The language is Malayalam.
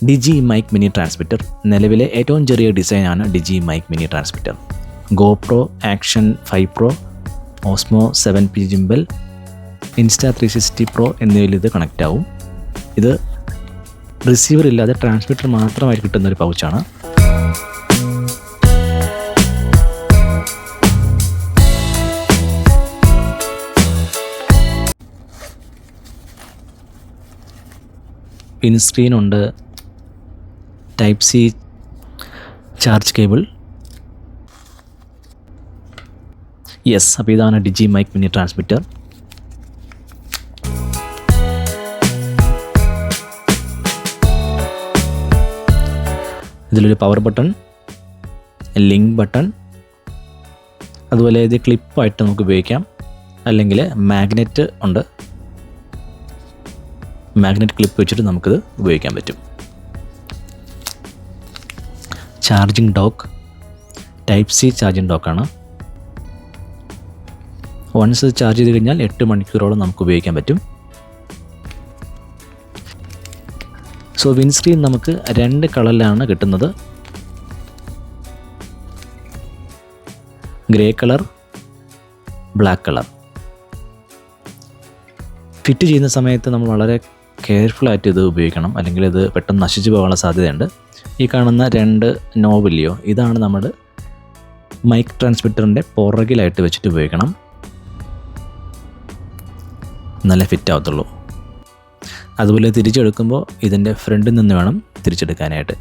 ഡിജി മൈക്ക് മിനി ട്രാൻസ്മിറ്റർ നിലവിലെ ഏറ്റവും ചെറിയ ഡിസൈനാണ് DJI mic mini transmitter. GoPro, action 5 pro, Osmo 7P gimbal, Insta360 Pro എന്നിവയിൽ ഇത് കണക്റ്റ് ആവും. ഇത് റിസീവർ ഇല്ലാതെ ട്രാൻസ്മിറ്റർ മാത്രമായിട്ട് കിട്ടുന്നൊരു പൗച്ചാണ്. പിൻ സ്ക്രീൻ ഉണ്ട്, type C charge cable. Yes, അപ്പോൾ ഇതാണ് ഡിജി മൈക്ക് മിനി ട്രാൻസ്മിറ്റർ. ഇതിലൊരു പവർ ബട്ടൺ, ലിങ്ക് ബട്ടൺ, അതുപോലെ ഇത് ക്ലിപ്പായിട്ട് നമുക്ക് ഉപയോഗിക്കാം. അല്ലെങ്കിൽ മാഗ്നറ്റ് ഉണ്ട്, മാഗ്നറ്റ് ക്ലിപ്പ് വെച്ചിട്ട് നമുക്കിത് ഉപയോഗിക്കാൻ പറ്റും. Charging dock, type C charging ഡോക്കാണ്. വൺസ് ചാർജ് ചെയ്ത് കഴിഞ്ഞാൽ 8 മണിക്കൂറോളം നമുക്ക് ഉപയോഗിക്കാൻ പറ്റും. സോ വിൻസ്ക്രീൻ നമുക്ക് 2 കളറിലാണ് കിട്ടുന്നത്, grey colour, black colour. Fit ചെയ്യുന്ന സമയത്ത് നമ്മൾ വളരെ കെയർഫുള്ളായിട്ട് ഇത് ഉപയോഗിക്കണം, അല്ലെങ്കിൽ ഇത് പെട്ടെന്ന് നശിച്ചു പോകാനുള്ള സാധ്യതയുണ്ട്. ഈ കാണുന്ന 2 നോബില്ലയോ, ഇതാണ് നമ്മൾ മൈക്ക് ട്രാൻസ്മിറ്ററിൻ്റെ പുറകിലായിട്ട് വെച്ചിട്ട് ഉപയോഗിക്കണം, നല്ല ഫിറ്റ് ആവത്തുള്ളൂ. അതുപോലെ തിരിച്ചെടുക്കുമ്പോൾ ഇതിൻ്റെ ഫ്രണ്ടിൽ നിന്ന് വേണം തിരിച്ചെടുക്കാനായിട്ട്.